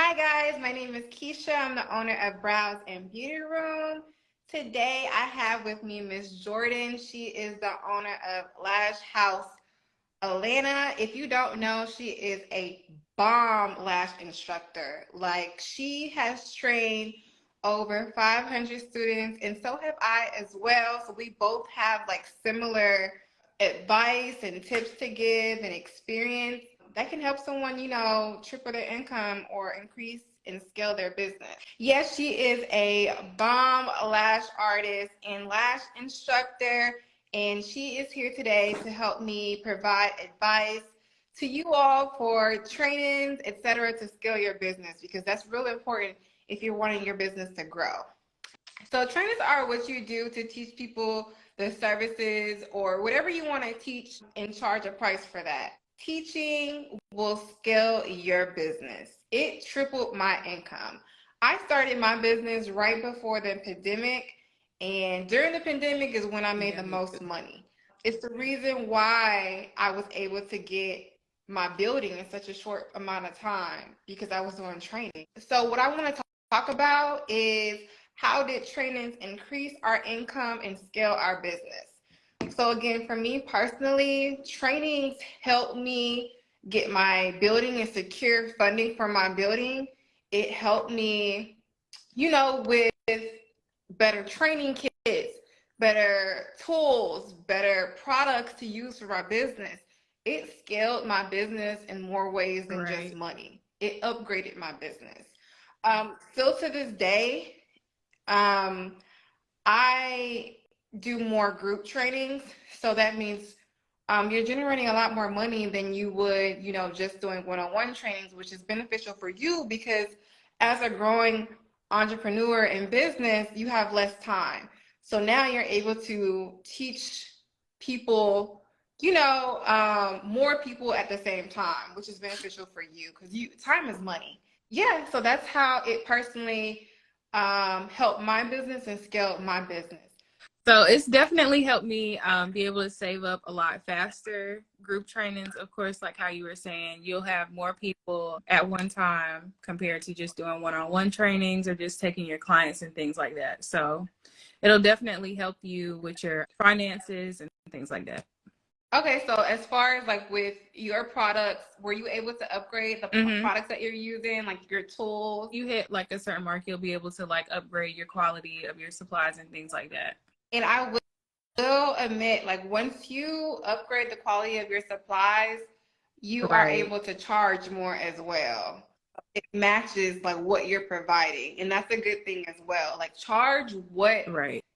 Hi guys, my name is Keisha. I'm the owner of Brows and Beauty Room. Today I have with me Miss Jordan. She is the owner of Lash House Atlanta. If you don't know, she is a bomb lash instructor. Like, she has trained over 500 students, and so have I as well. So we both have like similar advice and tips to give and experience that can help someone, triple their income or increase and scale their business. Yes, she is a bomb lash artist and lash instructor, and she is here today to help me provide advice to you all for trainings, etc., to scale your business, because that's really important if you're wanting your business to grow. So trainings are what you do to teach people the services or whatever you want to teach and charge a price for that. Teaching will scale your business. It tripled my income. I started my business right before the pandemic, and during the pandemic is when I made the most money. It's the reason why I was able to get my building in such a short amount of time, because I was doing training. So what I want to talk about is, how did trainings increase our income and scale our business? So again, for me personally, trainings helped me get my building and secure funding for my building. It helped me, with better training kits, better tools, better products to use for my business. It scaled my business in more ways than just money. It upgraded my business. Still to this day, I do more group trainings. So that means you're generating a lot more money than you would, just doing one-on-one trainings, which is beneficial for you because as a growing entrepreneur in business, you have less time. So now you're able to teach people, more people at the same time, which is beneficial for you because time is money. Yeah, so that's how it personally helped my business and scaled my business. So it's definitely helped me be able to save up a lot faster. Group trainings, of course, like how you were saying, you'll have more people at one time compared to just doing one-on-one trainings or just taking your clients and things like that. So it'll definitely help you with your finances and things like that. Okay, so as far as like with your products, were you able to upgrade the products that you're using, like your tools? You hit like a certain mark, you'll be able to like upgrade your quality of your supplies and things like that. And I will admit, like, once you upgrade the quality of your supplies, you are able to charge more as well. It matches like what you're providing, and that's a good thing as well. Like, charge what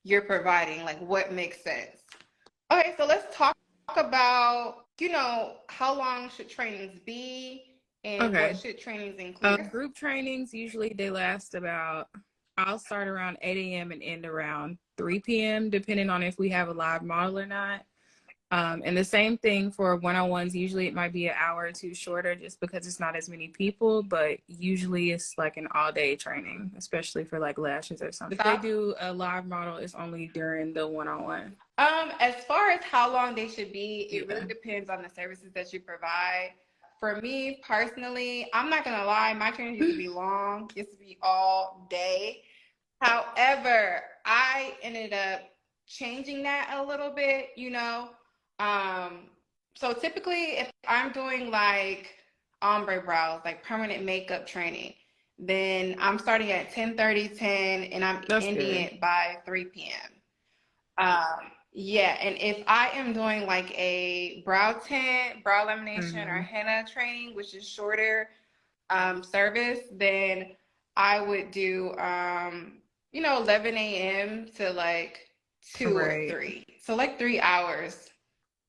you're providing, like what makes sense. Okay, so let's talk about, how long should trainings be and what should trainings include? Group trainings, usually they last about, I'll start around 8 a.m. and end around 3 p.m. depending on if we have a live model or not. And the same thing for one-on-ones. Usually it might be an hour or two shorter just because it's not as many people, but usually it's like an all-day training, especially for like lashes or something. If they do a live model, it's only during the one-on-one. As far as how long they should be, it really depends on the services that you provide. For me personally, I'm not gonna lie, my trainings used to be long, used to be all day. However, I ended up changing that a little bit, So typically if I'm doing like ombre brows, like permanent makeup training, then I'm starting at 10:30, 10, and I'm ending it by 3 p.m. Yeah, and if I am doing like a brow tint, brow lamination, or henna training, which is shorter service, then I would do 11 a.m. to like 2 or 3. So like 3 hours,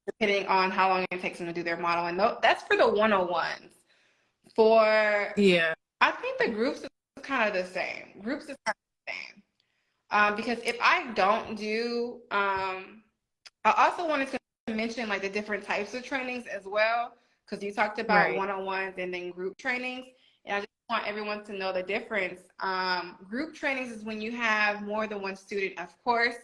depending on how long it takes them to do their model. And that's for the 101s. For I think the groups is kind of the same. Groups is kind of the same. Because if I don't do, I also wanted to mention like the different types of trainings as well, because you talked about one-on-ones and then group trainings. And I just want everyone to know the difference. Group trainings is when you have more than one student, of course.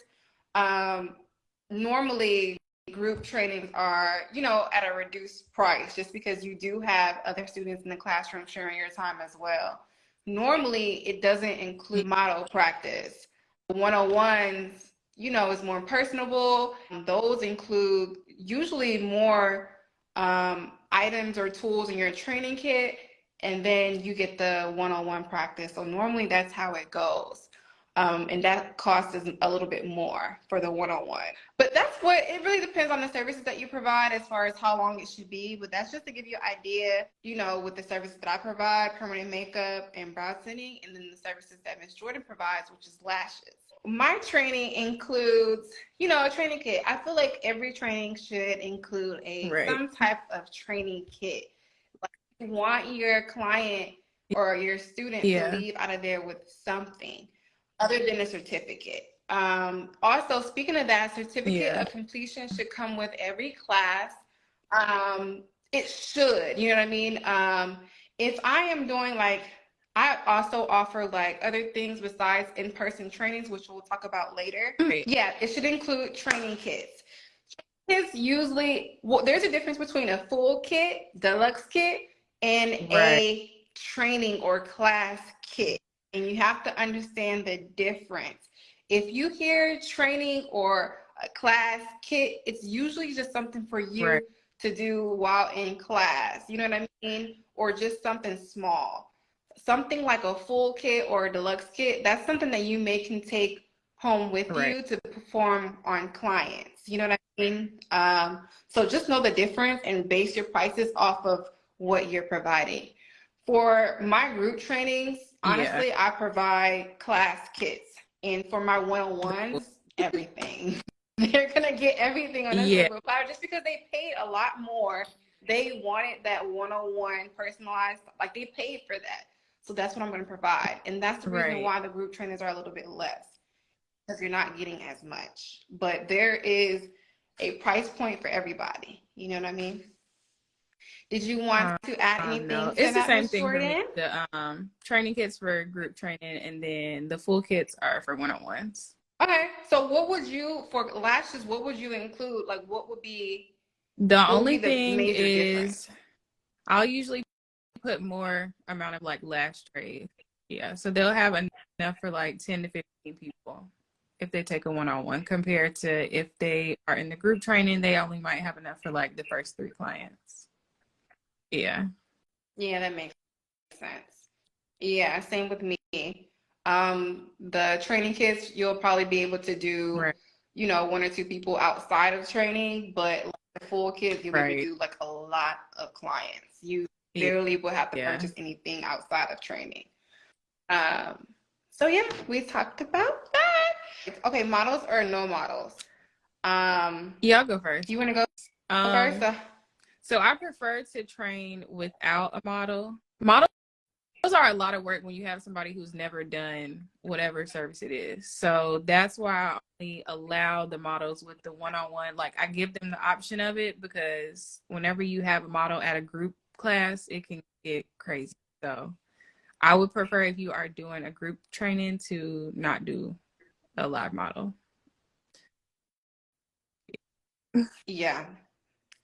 Normally, group trainings are, at a reduced price just because you do have other students in the classroom sharing your time as well. normally it doesn't include model practice. The one-on-ones, you know, is more personable. Those include usually more items or tools in your training kit, and then you get the one-on-one practice. So normally that's how it goes. And that cost is a little bit more for the one-on-one. But that's what, it really depends on the services that you provide as far as how long it should be. But that's just to give you an idea, you know, with the services that I provide, permanent makeup and brow thinning, and then the services that Miss Jordan provides, which is lashes. My training includes, you know, a training kit. I feel like every training should include some type of training kit. Like, you want your client or your student to leave out of there with something other than a certificate. Also, speaking of that, certificate of completion should come with every class. It should, you know what I mean? If I am doing like, I also offer like other things besides in-person trainings, which we'll talk about later. Yeah, it should include training kits. Kits usually, well, there's a difference between a full kit, deluxe kit, and a training or class kit. And you have to understand the difference. If you hear training or a class kit, it's usually just something for you to do while in class. You know what I mean? Or just something small. Something like a full kit or a deluxe kit, that's something that you can take home with you to perform on clients. You know what I mean? So just know the difference and base your prices off of what you're providing. For my group trainings, honestly, I provide class kits. And for my one-on-ones, everything. They're going to get everything on a silver platter just because they paid a lot more. They wanted that one-on-one personalized, like they paid for that. So that's what I'm going to provide. And that's the reason why the group trainings are a little bit less, because you're not getting as much. But there is a price point for everybody. You know what I mean? Did you want to add anything to it's that, the same Ms. thing Jordan? for me. The training kits for group training, and then the full kits are for one-on-ones. Okay, so what would you, for lashes, what would you include? Like, what would be the only thing is I'll usually put more amount of like lash trays. Yeah, so they'll have enough for like 10 to 15 people if they take a one-on-one, compared to if they are in the group training, they only might have enough for like the first 3 clients. Yeah, that makes sense. Yeah, same with me. The training kits, you'll probably be able to do, you know, 1 or 2 people outside of training, but like the full kits, you'll be able to do like a lot of clients. You literally will have to purchase anything outside of training. So yeah, we talked about that. Okay, models or no models? I'll go first. You want to go first? So I prefer to train without a model. Models are a lot of work when you have somebody who's never done whatever service it is. So that's why I only allow the models with the one-on-one. Like, I give them the option of it, because whenever you have a model at a group class, it can get crazy. So I would prefer, if you are doing a group training, to not do a live model. Yeah,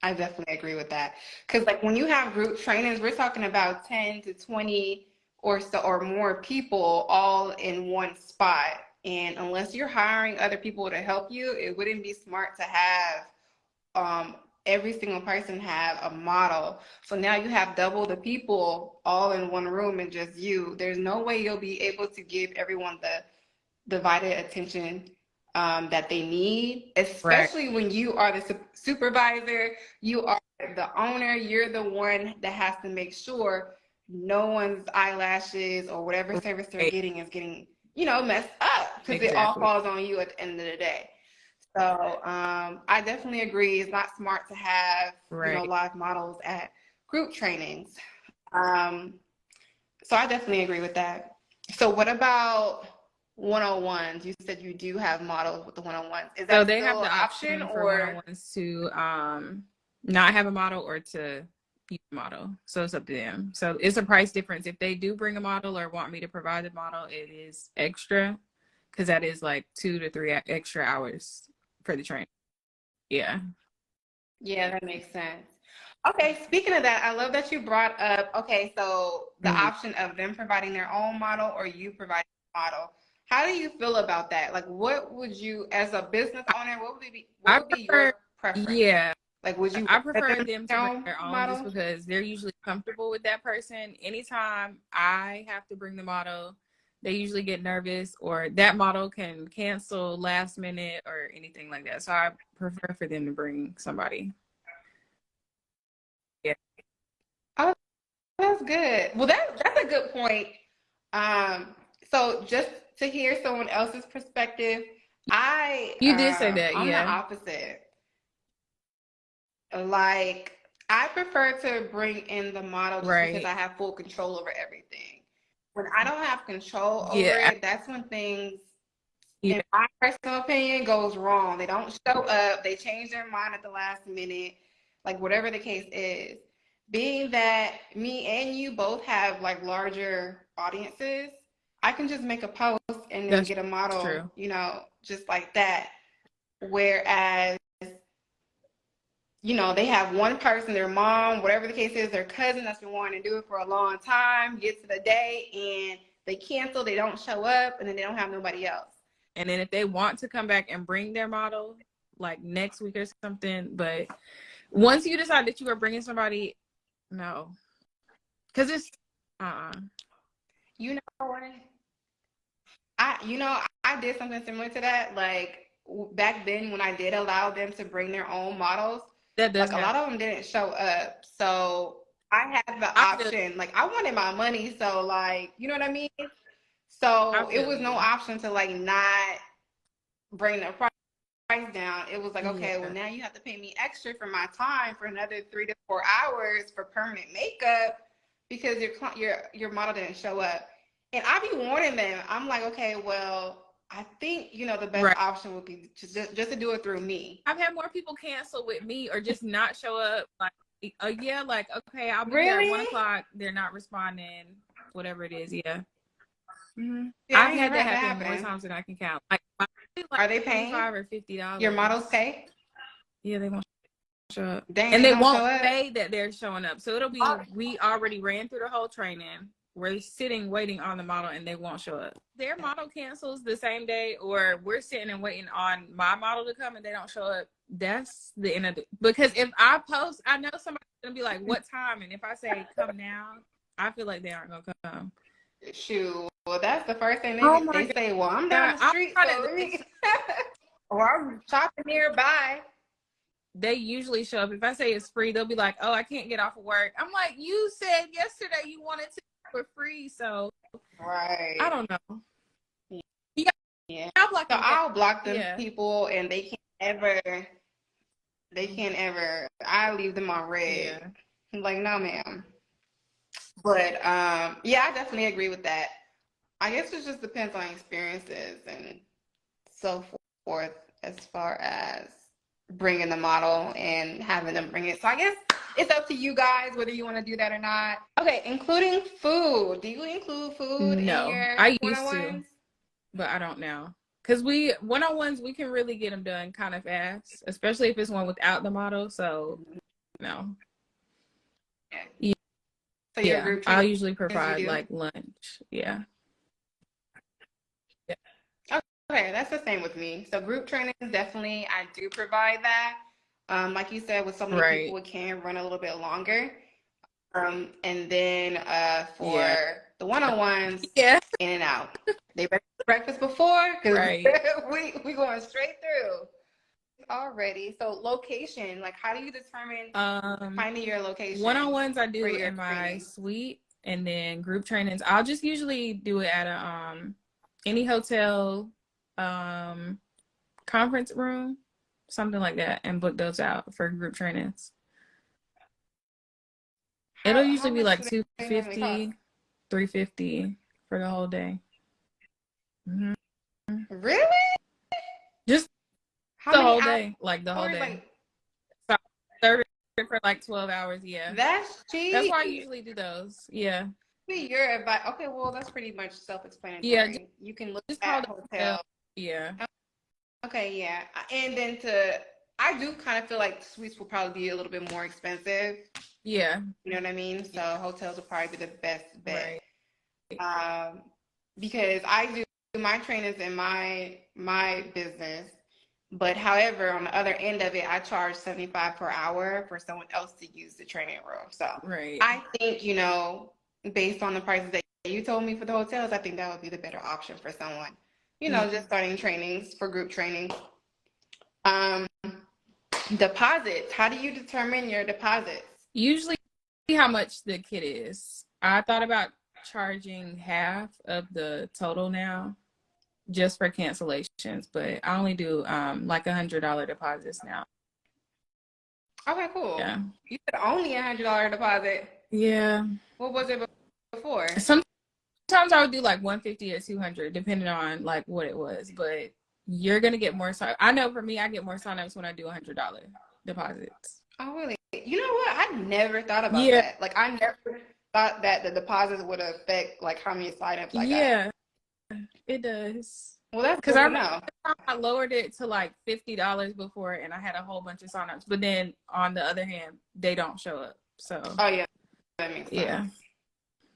I definitely agree with that. Because like when you have group trainings, we're talking about 10 to 20 or so or more people all in one spot. And unless you're hiring other people to help you, it wouldn't be smart to have every single person have a model. So now you have double the people all in one room and just you. There's no way you'll be able to give everyone the divided attention that they need, especially when you are the supervisor, you are the owner, you're the one that has to make sure no one's eyelashes or whatever service they're getting is getting, you know, messed up, because it all falls on you at the end of the day. So I definitely agree. It's not smart to have you know, live models at group trainings. So I definitely agree with that. So what about one-on-ones? You said you do have models with the one-on-ones. Is that so they have still the an option for one-on-ones to not have a model or to use a model. So it's up to them. So it's a price difference. If they do bring a model or want me to provide the model, it is extra, because that is like 2 to 3 extra hours for the training. Yeah. Yeah, that makes sense. Okay, speaking of that, I love that you brought up, okay, so the Mm. option of them providing their own model or you providing a model. How do you feel about that? Like, what would you, as a business owner, what I would be your prefer, preference? yeah, Like, would you I let prefer them them to their bring own their own just model? because they're usually comfortable with that person. Anytime I have to bring the model, they usually get nervous or that model can cancel last minute or anything like that. So I prefer for them to bring somebody. Yeah. Oh, that's good. Well, that's a good point. Um, so just to hear someone else's perspective, You did say that, I'm the yeah. opposite. Like, I prefer to bring in the model just because Right. I have full control over everything. When I don't have control over Yeah. it, that's when things, Yeah. in my personal opinion, goes wrong. They don't show up, they change their mind at the last minute, like whatever the case is. Being that me and you both have like larger audiences, I can just make a post and then That's get a model, true. just like that. Whereas they have one person, their mom, whatever the case is, their cousin that's been wanting to do it for a long time, get to the day and they cancel, they don't show up, and then they don't have nobody else. And then if they want to come back and bring their model like next week or something, but once you decide that you are bringing somebody, no, because it's You know what? I did something similar to that. Like back then when I did allow them to bring their own models, that does like a happen. lot of them didn't show up. So I had the I feel, option. Like I wanted my money, so like, you know what I mean? I So it feel was no you. option to like not bring the price down. It was like, okay, well Yeah. now you have to pay me extra for my time for another 3 to 4 hours for permanent makeup because your model didn't show up. And I be warning them. I'm like, okay, well, I think the best Right. option would be just to do it through me. I've had more people cancel with me or just not show up. Like, yeah, like, okay, I'll be there at Really? 1 o'clock. They're not responding, whatever it is. Yeah. Yeah, I I've ain't had never that had that happen more happen. times than I can count. Like Are they paying? 25 or Your models $50. pay? Yeah, they won't show up. Dang, And they they don't show won't up. say that they're showing up. So it'll be, we already ran through the whole training. We're sitting waiting on the model and they won't show up. Their model cancels the same day, or we're sitting and waiting on my model to come and they don't show up. That's the end of it. Because if I post, I know somebody's going to be like, what time? And if I say come now, I feel like they aren't going to come. Shoot. Well, that's the first thing Oh they my say. Well, I'm down God. the I'm street, trying so to, let me. Or I'm shopping nearby. they usually show up. If I say it's free, they'll be like, oh, I can't get off of work. I'm like, you said yesterday you wanted to for free. So Right. I don't know. Yeah. Yeah. I'll block So them. I'll block them Yeah. people and I leave them on red. Yeah. I'm like, no, ma'am. But yeah, I definitely agree with that. I guess it just depends on experiences and so forth as far as bringing the model and having them bring it. So I guess it's up to you guys whether you want to do that or not. Okay, including food. Do you include food in No, your I used to, one-on-ones? but I don't now. Because we one-on-ones, we can really get them done kind of fast, especially if it's one without the model. So no. Yeah. So your Yeah. group I'll trainings usually you provide do? like lunch. Yeah. Yeah. Okay, that's the same with me. So group trainings, definitely, I do provide that. Like you said, with so many people, Right. it can run a little bit longer. And then for Yeah. the one-on-ones, Yeah. in and out. They better eat breakfast before because Right. we going straight through already. So location, like how do you determine finding your location One-on-ones I for do your in my training? suite, and then group trainings I'll just usually do it at a any hotel conference room, something like that, and book those out for group trainings. It'll How usually be much like do they normally cost? 250, 350 for the whole day. Mm-hmm. Really? Just How the many whole day, like the whole hours? day. Like So service for like 12 hours. Yeah, that's that's cheap. why I usually do those. Yeah. Be your advice. Okay, well that's pretty much Yeah, self-explanatory. You can look just call at the hotel. hotel. Yeah. Okay, yeah. And then I do kind of feel like suites will probably be a little bit more expensive. Yeah. You know what I mean? So hotels will probably be the best bet. Right. Um, because I do my trainings in my business, but however, on the other end of it, I charge 75 per hour for someone else to use the training room. So Right. I think, based on the prices that you told me for the hotels, I think that would be the better option for someone, Yeah. just starting trainings for group training. Um, Deposits. How do you determine your deposits? Usually how much the kit is. I thought about charging half of the total now just for cancellations, but I only do like $100 deposits now. Okay, cool. Yeah. You said only $100 deposit. Yeah. What was it before? Sometimes I would do like 150 or 200 depending on like what it was, but you're gonna get more. I know for me, I get more signups when I do $100 deposits. Oh, really? You know what? I never thought about Yeah. that. Like, I never thought that the deposits would affect like how many signups I got. Yeah, it does. Well, that's Because good I to remember know. I lowered it to like $50 before, and I had a whole bunch of signups. But then on the other hand, they don't show up. So Oh, yeah, that makes sense. yeah,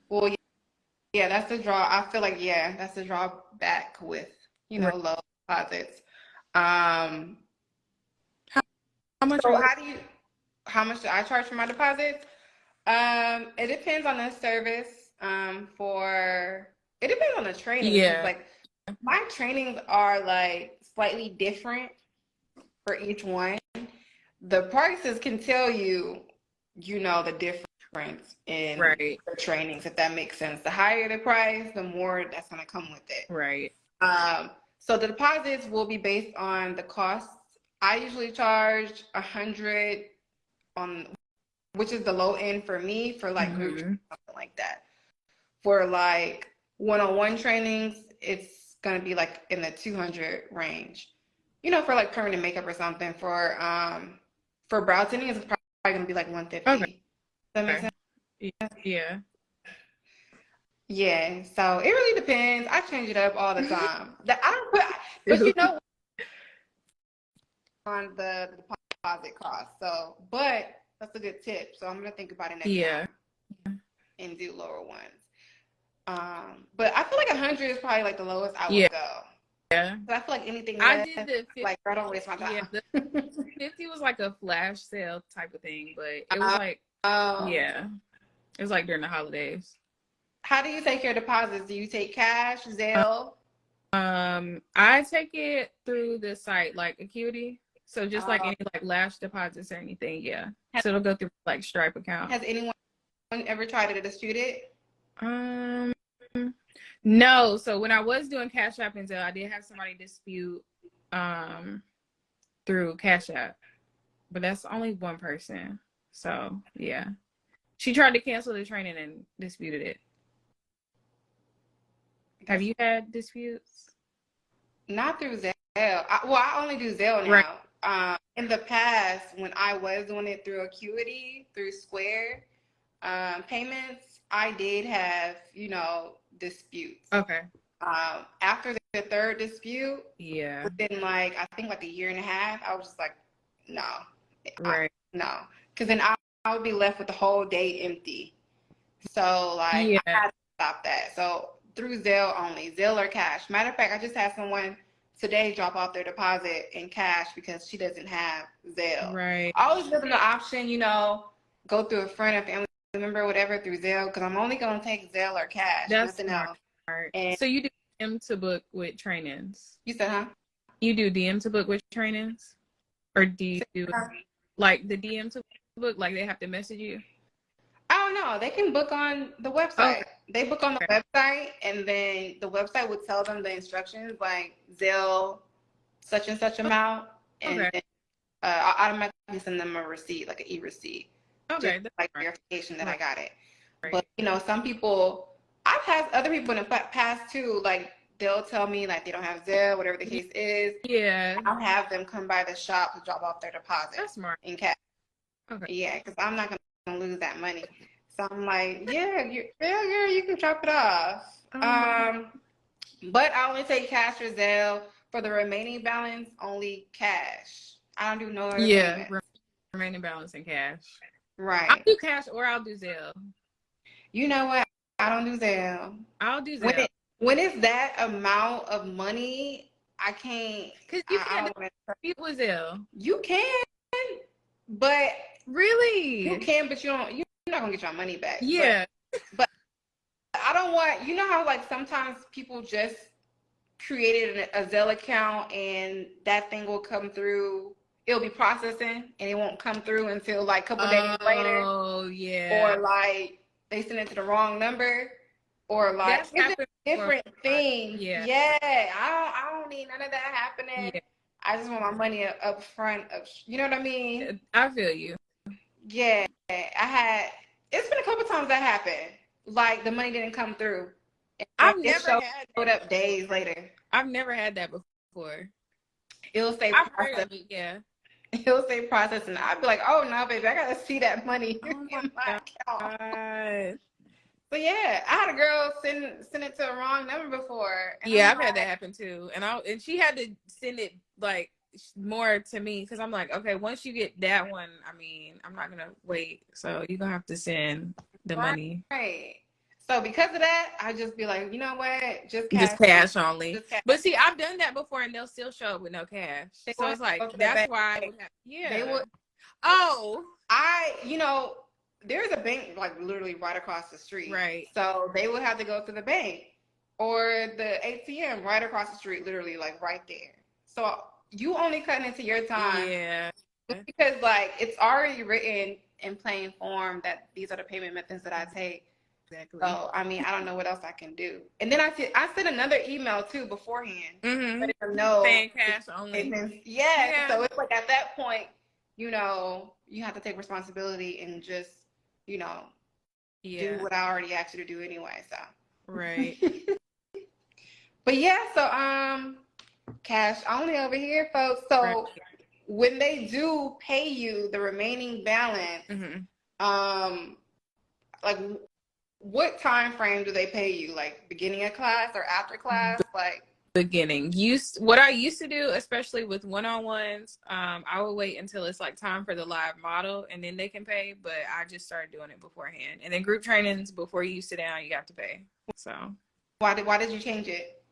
Well, yeah, that's the draw. I feel like, yeah, that's the drawback with, right. low deposits. Um, How much so are how much do I charge for my deposits? It depends on the service. It depends on the training. 'Cause, yeah, like, my trainings are like slightly different for each one. The prices can tell you, the difference in right, the trainings, if that makes sense. The higher the price, the more that's going to come with it. right, So the deposits will be based on the costs. I usually charge 100 on, which is the low end for me for like group mm-hmm. something like that. For like one-on-one trainings, it's gonna be like in the 200 range. For like permanent makeup or something. For brow tinting, it's probably gonna be like 150. Okay, Does that make sense? yeah, Yeah. So it really depends. I change it up all the time. I don't put, but on the deposit cost. So, but that's a good tip. So I'm gonna think about it next yeah, time and do lower ones. But I feel like 100 is probably like the lowest I yeah, would go. yeah. But I feel like anything I less, did the 50, like I don't waste my yeah, time. the 50 was like a flash sale type of thing, but it was like, Um, yeah, it was like during the holidays. how do you take your deposits? Do you take cash, Zelle? I take it through the site like Acuity. So just like Uh, any like lash deposits or anything, yeah. So it'll go through like Stripe account. has anyone ever tried to dispute it? Um, no. So when I was doing Cash App and Zelle, I did have somebody dispute through Cash App, but that's only one person. So yeah, she tried to cancel the training and disputed it. Have you had disputes? Not through Zelle. I only do Zelle Right. now. In the past, when I was doing it through Acuity, through Square payments, I did have, disputes. Okay. After the third dispute, Yeah. within like, I think like a year and a half, I was just like, no, Right. no. Because then I would be left with the whole day empty. So like, Yeah. I had to stop that. So through Zelle only, Zelle or cash. Matter of fact, I just had someone today drop off their deposit in cash because she doesn't have Zelle. Right. I always give them the option, go through a friend or family member or whatever through Zelle, because I'm only going to take Zelle or cash, That's nothing smart. else. And So you do DM to book with trainings? you said, huh? You do DM to book with trainings? Or do you do like the DM to book, like they have to message you? I don't know. They can book on the website. Okay. They book on the website, and then the website would tell them the instructions, like Zelle, such and such amount, and Okay. then I automatically send them a receipt, like an e-receipt, Okay. just That's like smart. verification that I Right. got it. Right. But some people, I've had other people in the past too, like they'll tell me like they don't have Zelle, whatever the case is. Yeah. I'll have them come by the shop to drop off their deposit That's smart. in cash. Okay. Yeah, because I'm not gonna lose that money. So I'm like, yeah, you can drop it off. But I only take cash or Zelle. For the remaining balance, only cash. I don't do no other Yeah, payments. remaining balance in cash. I'll Right. do cash or I'll do Zelle. You know what? I don't do Zelle. I'll do When Zelle. it when it's that amount of money, I can't. Because you I can't don't want to. dispute with Zelle. You can, but you Really? can, but you don't. You're not gonna get your money back. Yeah. But I don't want. You know how like sometimes people just created a Zelle account and that thing will come through. It'll be processing and it won't come through until like a couple days later, Oh, yeah. or like they send it to the wrong number, or like That's it's just happened before. different things. Yeah. Yeah, I don't need none of that happening. Yeah. I just want my money up front. You know what I mean? I feel you. Yeah, it's been a couple times that happened. Like the money didn't come through, and I've it never showed had up that before. days later. I've never had that before. It'll say I've heard process. of it, yeah. He'll say process, and I'd be like, "Oh no, baby, I gotta see that money Oh my in my account." God. But yeah, I had a girl send it to a wrong number before, and Yeah, I'm I've had that like, happen too. And she had to send it like more to me because I'm like, okay, once you get that one, I mean, I'm not gonna wait. So you're gonna have to send the money. right. So because of that, I just be like, you know what, just Just cash on, cash only. just cash. But see, I've done that before and they'll still show up with no cash. They So would it's like go to the that's bank. why I would have, They yeah. would. Oh. There's a bank like literally right across the street. Right. So they would have to go to the bank or the ATM right across the street, literally like right there. So you only cutting into your time. Yeah. Because like it's already written in plain form that these are the payment methods that I take. Exactly. So I mean, I don't know what else I can do. And then I sent another email too beforehand. Mm-hmm. Letting them know Paying cash only. Yeah. Yeah. So it's like at that point, you have to take responsibility and just, do what I already asked you to do anyway. So right. But yeah, so cash only over here, folks. So right. when they do pay you the remaining balance, like what time frame do they pay you? Like beginning of class or after class? Like beginning. What I used to do, especially with one-on-ones, I would wait until it's like time for the live model and then they can pay, but I just started doing it beforehand. And then group trainings, before you sit down, you have to pay. So why did you change it?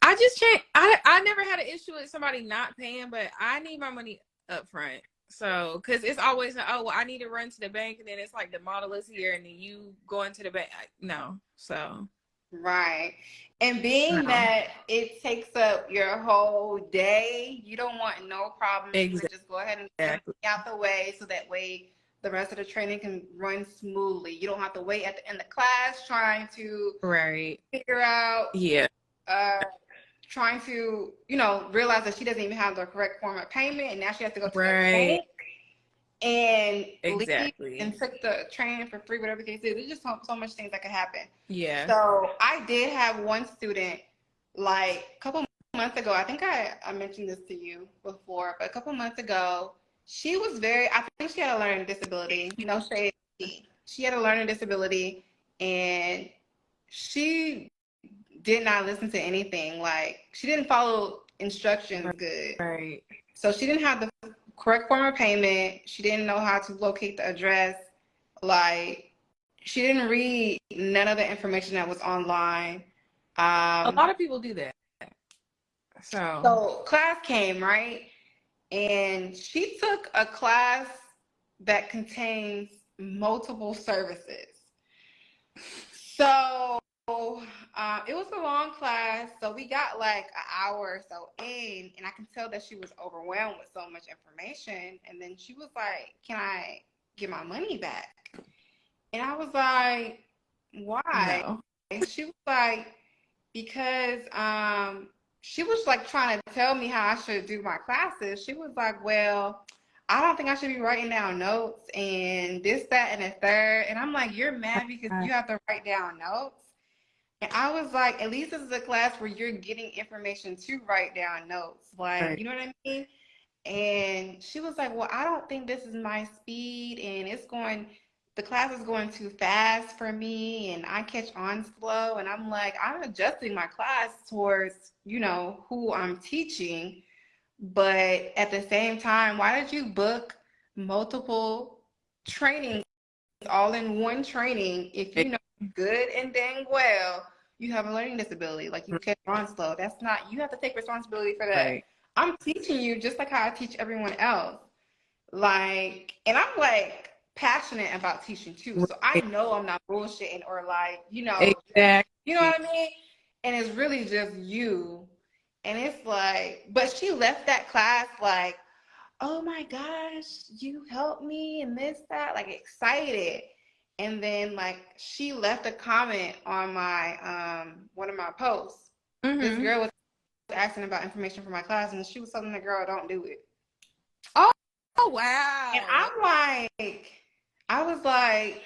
I just changed. I never had an issue with somebody not paying, but I need my money up front. So, because it's always, I need to run to the bank, and then it's like the model is here, and then you go into the bank. No, so. Right. And being that it takes up your whole day, you don't want no problem. Exactly. Just go ahead and get out the way so that way the rest of the training can run smoothly. You don't have to wait at the end of class trying to figure out trying to, realize that she doesn't even have the correct form of payment, and now she has to go to the bank and leave and took the training for free, whatever the case is. There's just so much things that could happen. Yeah. So I did have one student, like a couple months ago, I think I mentioned this to you before, but a couple months ago, she was I think she had a learning disability. She had a learning disability, and she did not listen to anything. Like, she didn't follow instructions good. Right. So she didn't have the correct form of payment. She didn't know how to locate the address. Like, she didn't read none of the information that was online. A lot of people do that. So class came, right? And she took a class that contains multiple services. So it was a long class, so we got like an hour or so in, and I can tell that she was overwhelmed with so much information. And then she was like, "Can I get my money back?" And I was like, "Why?" No. And she was like, "Because she was like trying to tell me how I should do my classes." She was like, "Well, I don't think I should be writing down notes and this, that, and the third." And I'm like, "You're mad because you have to write down notes?" And I was like, "At least this is a class where you're getting information to write down notes." Like, you know what I mean? And she was like, "Well, I don't think this is my speed, and the class is going too fast for me, and I catch on slow." And I'm like, "I'm adjusting my class towards, who I'm teaching." But at the same time, why did you book multiple trainings all in one training if you know good and dang well you have a learning disability? Like you catch on slow. That's not, you have to take responsibility for that. Right. I'm teaching you just like how I teach everyone else. Like, and I'm like passionate about teaching too. So I Right. know I'm not bullshitting or like, Exactly. you know what I mean? And it's really just you. And it's like, but she left that class like, oh my gosh, you helped me and this, that, like excited. And then like she left a comment on my one of my posts. This Mm-hmm. girl was asking about information for my class and she was telling the girl, don't do it. Oh, oh And wow. I'm like, I was like,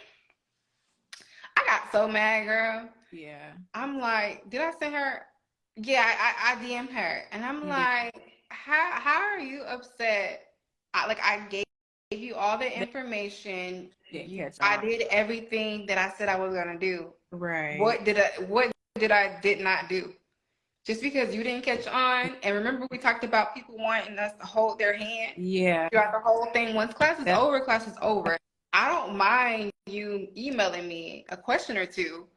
I got so mad, girl. Yeah. I'm like, did I send her? Yeah, I DM'd her. And I'm You did. like, how are you upset? I gave you all the They information. didn't catch I on. did everything that I said I was gonna do. Right. What did I did not do? Just because you didn't catch on, and remember we talked about people wanting us to hold their hand Yeah. throughout the whole thing. Once That, class is over. I don't mind you emailing me a question or two,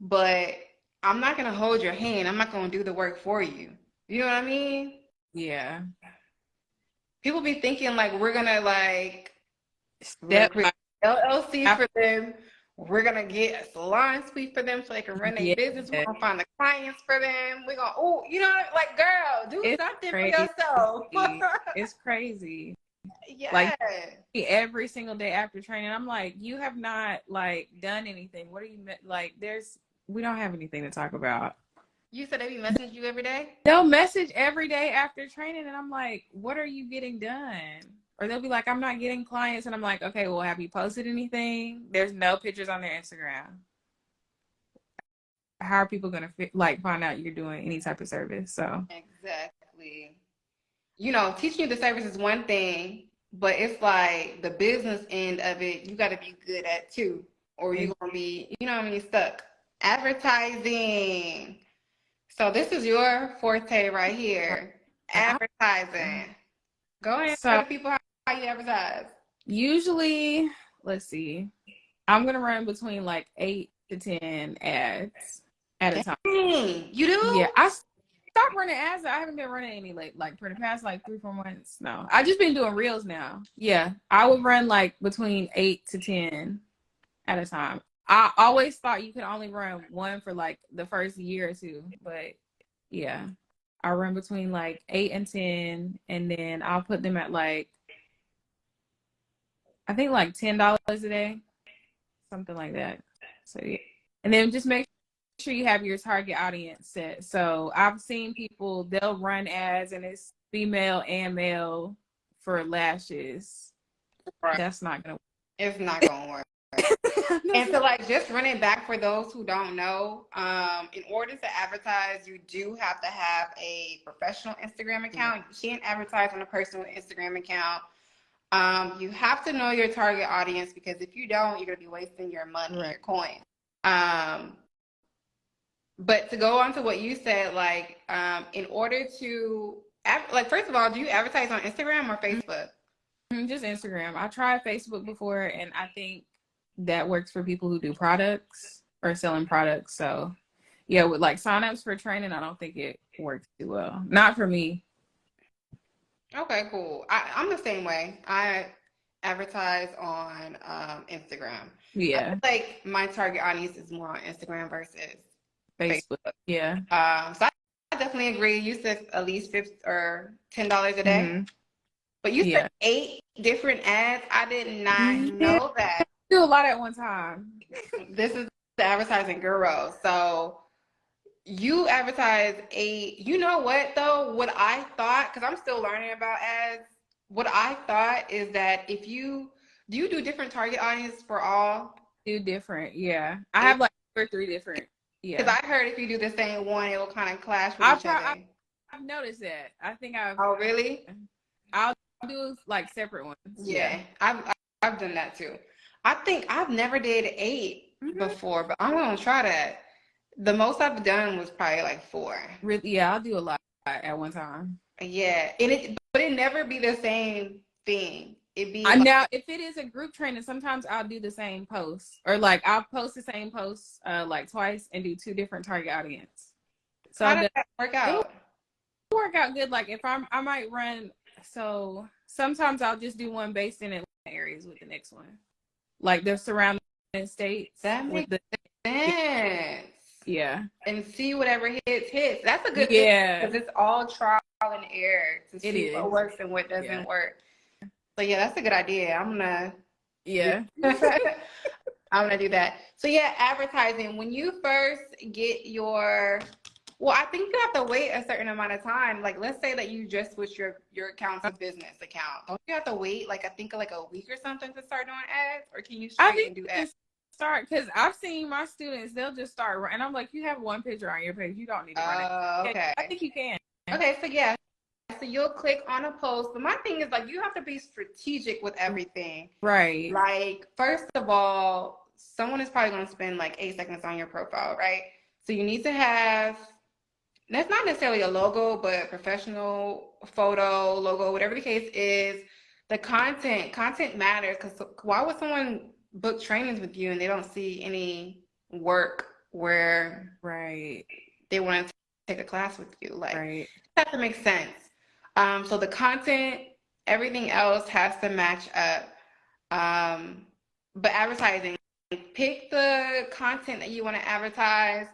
but I'm not gonna hold your hand. I'm not gonna do the work for you. You know what I mean? yeah. People be thinking like we're gonna we're gonna Step create by LLC step. for them. We're gonna get a salon suite for them so they can run their Yeah. business. We're gonna find the clients for them. We're gonna, oh, like, girl, do It's something for crazy. yourself. It's crazy. Like Yeah. every single day after training, I'm like, you have not like done anything. What are you like? We don't have anything to talk about. You said they be messaging you every day? They'll message every day after training, and I'm like, what are you getting done? Or they'll be like, I'm not getting clients, and I'm like, okay, well, have you posted anything? There's no pictures on their Instagram. How are people gonna find out you're doing any type of service? So Exactly. Teaching you the service is one thing, but it's like the business end of it, you got to be good at too, or you're going to be, what I mean, stuck. Advertising. So this is your forte right here. Advertising. Go ahead and tell so the people how you advertise. usually, let's see, I'm gonna run between like 8 to 10 ads at a time. Dang, you Yeah, do? I stopped running ads. I haven't been running any like for the past like 3-4 months. No, I just been doing reels now. Yeah, I would run like between 8 to 10 at a time. I always thought you could only run one for like the first year or two, but yeah, I run between like 8 and 10, and then I'll put them at like I think like $10 a day, something like that. So yeah, and then just make sure you have your target audience set. So I've seen people, they'll run ads and it's female and male for lashes. Right. That's not gonna It's not going to work. work. And so, like, just running back for those who don't know, in order to advertise, you do have to have a professional Instagram account. You can't advertise on a personal Instagram account. You have to know your target audience because if you don't, you're gonna be wasting your money, Right. your coin. But to go on to what you said, like, in order to, first of all, do you advertise on Instagram or Facebook? Just Instagram. I tried Facebook before, and I think that works for people who do products or selling products. So yeah, with like signups for training, I don't think it works too well. Not for me. Okay, cool. I'm the same way. I advertise on Instagram. I Yeah, feel like my target audience is more on Instagram versus Facebook. Facebook. Yeah. So I definitely agree. You said at least $50 or $10 a day, Mm-hmm. but you said Yeah. 8 different ads. I did not Yeah. know that. Do a lot at one time. This is the advertising guru. So you advertise you know what though? What I thought, because I'm still learning about ads, what I thought is that do you do different target audience for all? Do different. Yeah. I have like 2 or 3 different. Because Yeah. I heard if you do the same one, it will kind of clash with I'll each try. other. I've noticed that. I think Oh, really? I'll do like separate ones. Yeah, Yeah. I've done that too. I think I've never did 8 Mm-hmm. before, but I'm gonna try that. The most I've done was probably like 4. Really, yeah, I'll do a lot. at one time. Yeah, but it never be the same thing. It be I like, now if it is a group training, sometimes I'll do the same post, or like I'll post the same post like twice and do two different target audience. how So does that work it'll out? work out good. Like if I might run. So sometimes I'll just do one based in Atlanta areas with the next one, like the surrounding states That with makes the sense. yeah And see whatever hits. That's a good thing yeah because it's all trial and error to it see what is works and what yeah doesn't work. So yeah, that's a good idea. I'm gonna do yeah I'm gonna do that. So yeah, advertising. When you first get your, well, I think you have to wait a certain amount of time. Like, let's say that you just switch your account to business account. Don't you have to wait like I think like a week or something to start doing ads, or can you I straight think and do you ads? can start because I've seen my students, they'll just start and I'm like, you have one picture on your page, you don't need to run it. Yeah, Okay. I think you can. Okay. So yeah. So you'll click on a post. But my thing is like you have to be strategic with everything. Right. Like, first of all, someone is probably going to spend like 8 seconds on your profile, right? So you need to have, that's not necessarily a logo, but professional photo, logo, whatever the case is. The content matters because why would someone book trainings with you and they don't see any work where Right. they want to take a class with you? Like, Right. that has to make sense. So the content, everything else has to match up. But advertising, pick the content that you want to advertise.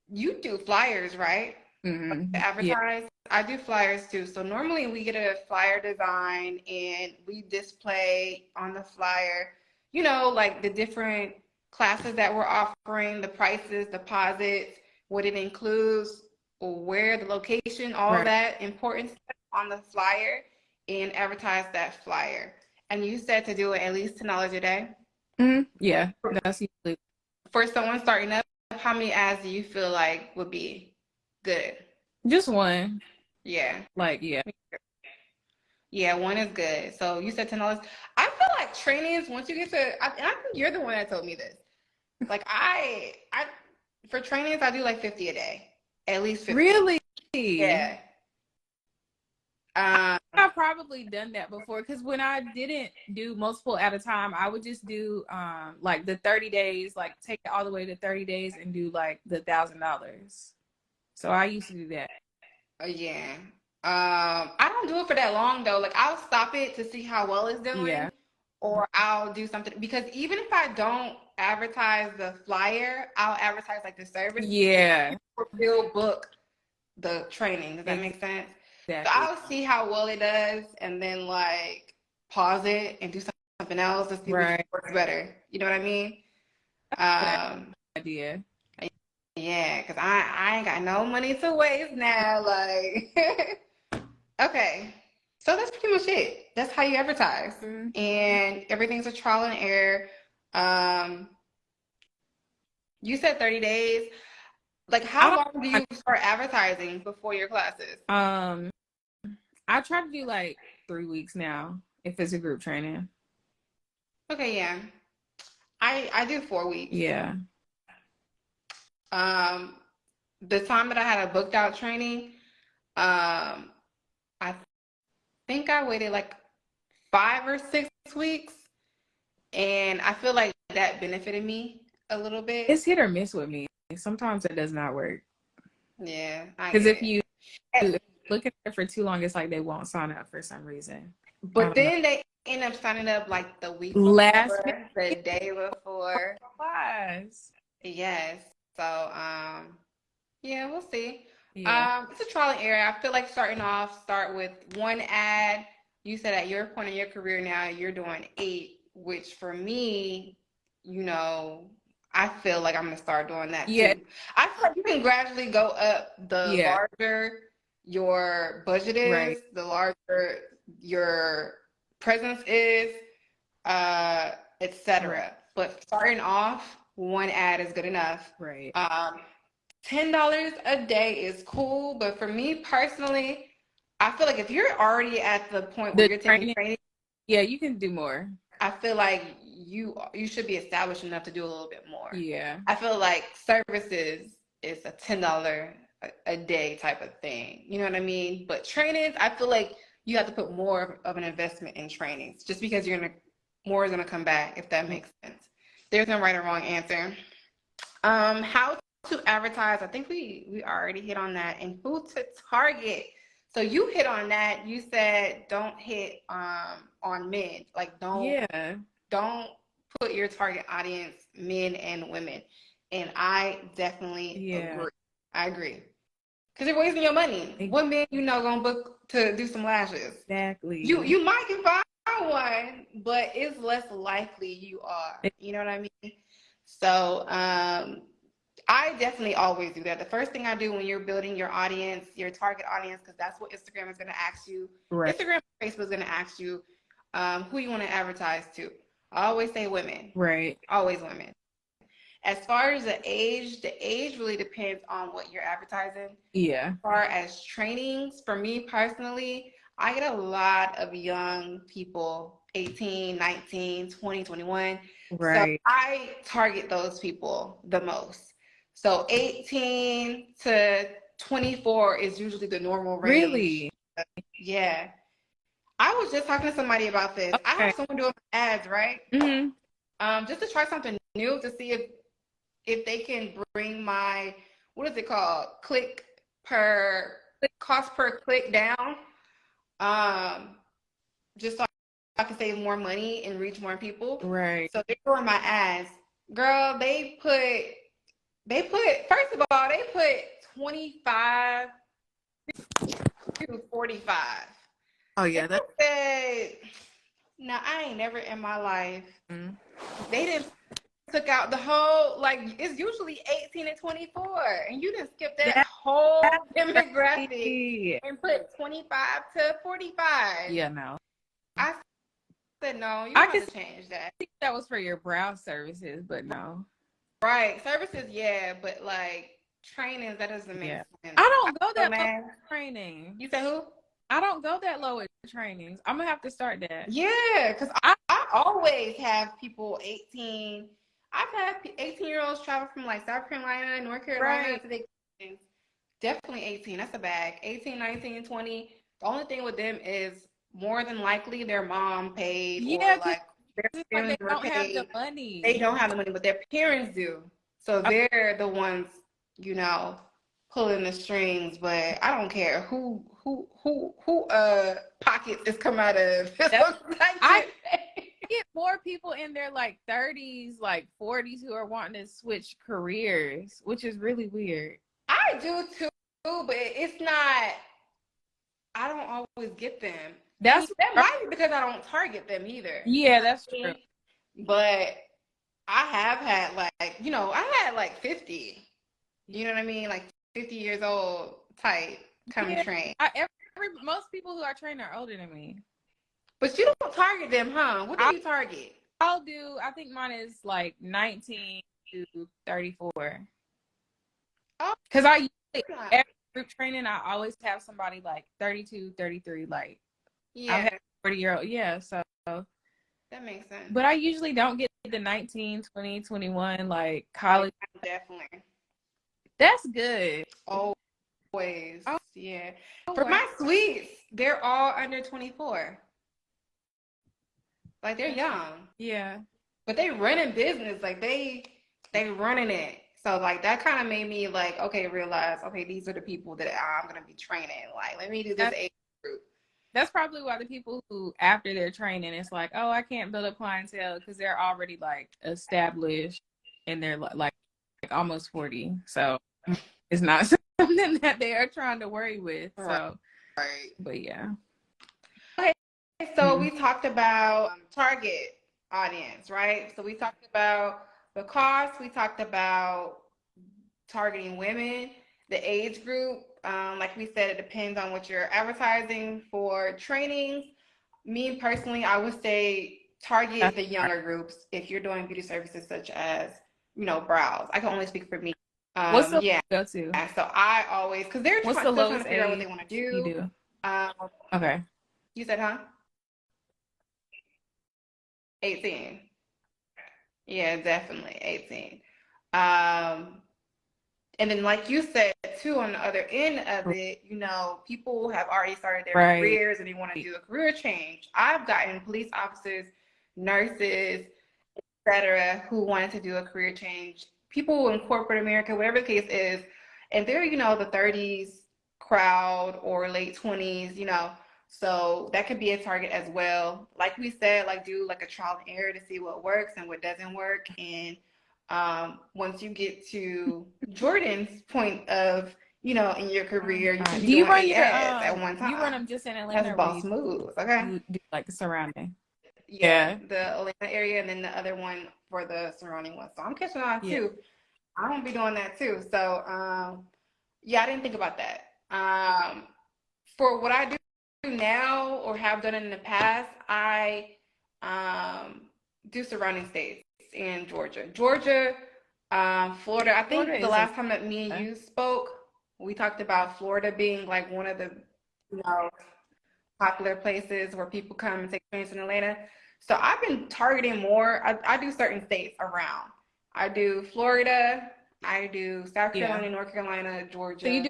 You do flyers, right? To Yeah. advertise. I do flyers too. So normally we get a flyer design and we display on the flyer, like the different classes that we're offering, the prices, deposits, what it includes, where the location, all Right. that important stuff on the flyer, and advertise that flyer. And you said to do it at least $10 a day. Yeah. That's usually For someone starting up, how many ads do you feel like would be good? just one. Yeah. Like, yeah. Yeah, one is good. So you said $10. I feel like trainings, once you get to, and I think you're the one that told me this. Like for trainings, I do like 50 a day, at least 50. Really? Yeah. I've probably done that before because when I didn't do multiple at a time, I would just do like the 30 days, like take it all the way to 30 days and do like the $1,000. So I used to do that. Yeah. I don't do it for that long though. Like I'll stop it to see how well it's doing, Yeah. or I'll do something because even if I don't advertise the flyer, I'll advertise like the service. Yeah. People still book the training. Does that make sense? So Exactly. I'll see how well it does and then like pause it and do something else to see which Right. works better. You know what I mean? Good Um, idea. yeah, because I ain't got no money to waste now. Like, okay. So that's pretty much it. That's how you advertise. And everything's a trial and error. Um, you said 30 days. Like, how long do you start advertising before your classes? I try to do like 3 weeks now if it's a group training. Okay, yeah. I do 4 weeks. Yeah. The time that I had a booked out training, I think I waited like 5 or 6 weeks, and I feel like that benefited me a little bit. It's hit or miss with me. Sometimes it does not work. Yeah, I Because get if it. you look at it for too long, it's like they won't sign up for some reason. I But don't know. then they end up signing up like the week Last before, the day before. class. Yes. So, yeah, we'll see. Yeah. It's a trial and error. I feel like start with one ad. You said at your point in your career now, you're doing 8, which for me, I feel like I'm gonna start doing that Yeah. too. I feel like you can gradually go up the Yeah. larger your budget Right. is, the larger your presence is, etc. Right. But starting off, one ad is good enough. Right. $10 a day is cool, but for me personally, I feel like if you're already at the point where The you're taking training. training, Yeah, you can do more. I feel like you should be established enough to do a little bit more. Yeah. I feel like services is a $10 a day type of thing. You know what I mean? But trainings, I feel like you have to put more of an investment in trainings just because more is gonna come back, if that makes sense. There's no right or wrong answer. How to advertise, I think we already hit on that, and who to target. So you hit on that. You said don't hit on men. Like don't put your target audience men and women. And I definitely agree. I agree. Because you're wasting your money. What man gonna book to do some lashes? Exactly. You might can find one, but it's less likely you are. You know what I mean? So I definitely always do that. The first thing I do when you're building your audience, your target audience, because that's what Instagram is going to ask you. Right. Instagram and Facebook is going to ask you who you want to advertise to. I always say women. Right. Always women. As far as the age really depends on what you're advertising. Yeah. As far as trainings, for me personally, I get a lot of young people, 18, 19, 20, 21. Right. So I target those people the most. So 18 to 24 is usually the normal range. Really? Yeah. I was just talking to somebody about this. Okay. I have someone doing ads, right? Mm-hmm. Just to try something new to see if they can bring my, what is it called? Cost per click down. Just so I can save more money and reach more people. Right. So they're doing my ads. Girl, they put, first of all, they put 25 to 45. Oh, yeah. That said, no, I ain't never in my life. Mm. They didn't took out the whole, like, it's usually 18 and 24. And you didn't skip that whole demographic and put 25 to 45. Yeah, no. I said, no, you have to change that. I think that was for your brow services, but no. Right. Services, yeah, but like trainings, that doesn't make sense. I don't go that low with training. You said who? I don't go that low with trainings. I'm gonna have to start that. Yeah, because I always have people 18. I've had 18-year-olds travel from like South Carolina, North Carolina to vacations. Definitely 18. That's a bag. 18, 19, 20. The only thing with them is more than likely their mom paid, or like their parents they don't have the money. They don't have the money, but their parents do. So they're the ones, pulling the strings. But I don't care who pockets is come out of. I get more people in their like 30s, like 40s who are wanting to switch careers, which is really weird. I do too, but it's not. I don't always get them. That might be because I don't target them either. Yeah, that's true. But I have had I had like 50. You know what I mean? Like 50 years old type come train. Most people who are trained are older than me. But you don't target them, huh? What do you target? I think mine is like 19 to 34. Oh, because every group training, I always have somebody like 32, 33, like, I have 40-year-old. Yeah, so. That makes sense. But I usually don't get the 19, 20, 21, like college. Definitely. That's good. Always. Oh, yeah. For my sweets, they're all under 24. Like, they're young. Yeah. But they running business. Like, they running it. So, like, that kind of made me, like, realize, these are the people that I'm going to be training. Like, let me do this age group. That's probably why the people who, after their training, it's like, oh, I can't build a clientele because they're already, like, established and they're, like almost 40. So, it's not something that they are trying to worry with. So, right. But, yeah. Okay, so we talked about target audience, right? So we talked about the cost. We talked about targeting women, the age group. Like we said, it depends on what you're advertising for trainings. Me personally, I would say target the younger groups if you're doing beauty services such as, brows. I can only speak for me. What's the go to? So I always, because they're still trying to figure out what they want to do. You do. Okay. You said, huh? 18. Yeah, definitely 18. And then, like you said too, on the other end of it, you know, people have already started their Right. careers and they want to do a career change. I've gotten police officers, nurses, etc., who wanted to do a career change. People in corporate America, whatever the case is, and they're, you know, the 30s crowd or late 20s, you know. So that could be a target as well. Like we said, like do like a trial and error to see what works and what doesn't work. And once you get to Jordan's point of, you know, in your career, you can be Do you doing run 8 your ads at one you run time. them just in That's Atlanta, or boss moves, okay? you do like the surrounding? Yeah, Yeah. the Atlanta area and then the other one for the surrounding ones. So I'm catching on Yeah. too. I'm gonna be doing that too. So yeah, I didn't think about that. For what I do now or have done in the past, I do surrounding states in Georgia. Georgia, Florida. I Florida think the is a last time that me and you spoke, we talked about Florida being like one of the, you know, popular places where people come and take experience in Atlanta. So I've been targeting more. I do certain states around. I do Florida. I do South yeah. Carolina, North Carolina, So you Georgia, do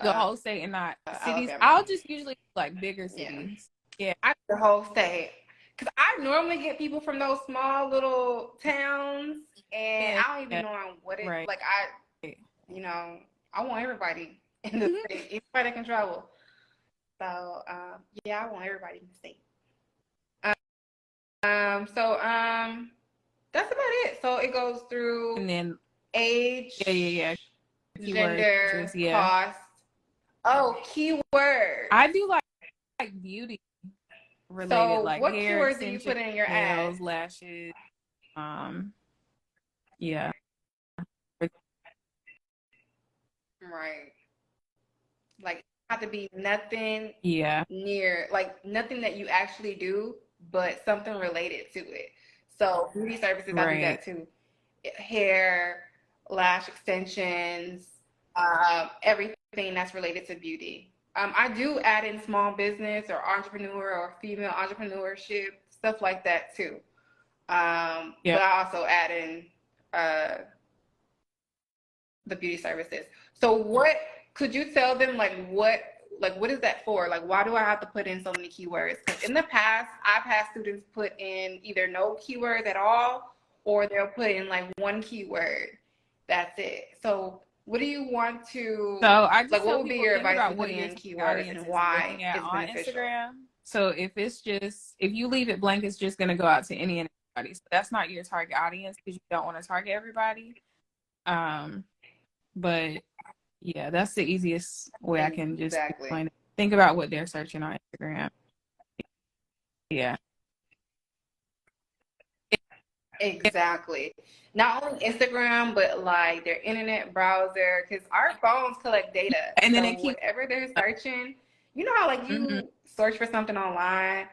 the whole state and not cities. Alabama. I'll just usually like bigger Yeah, cities. Yeah. I do the whole state because I normally get people from those small little towns, and Yeah. I don't even Yeah. know what it Right. like. You know, I want everybody in the state, anybody that can travel. So yeah, I want everybody in the state. So that's about it. So it goes through And then yeah. age, Keywords, gender, yeah. cost. Oh, keywords. I do like beauty related, So like what hair keywords do you extensions, put in your ads? nails, lashes. Um, yeah. Right. Like it have to be nothing Yeah. near, like nothing that you actually do, but something related to it. So beauty services, I do Right. that too. Hair, lash extensions, everything that's related to beauty. I do add in small business or entrepreneur or female entrepreneurship, stuff like that too. Yeah. But I also add in uh, the beauty services. So what could you tell them like what is that for? Like why do I have to put in so many keywords? Because in the past I've had students put in either no keywords at all or they'll put in like one keyword. That's it. So what do you want So to I just like what tell would be people your think advice in about what putting your in target keywords audience and is why looking at it's on beneficial? Instagram. So if you leave it blank, it's just gonna go out to any and everybody. So that's not your target audience because you don't want to target everybody. Um, but yeah, that's the easiest way I can just Exactly. explain it. Think about what they're searching on Instagram. Yeah. Exactly. Not only Instagram, but like their internet browser, because our phones collect data. And then So it keeps whatever they're searching, you know how like mhm, you search for something online,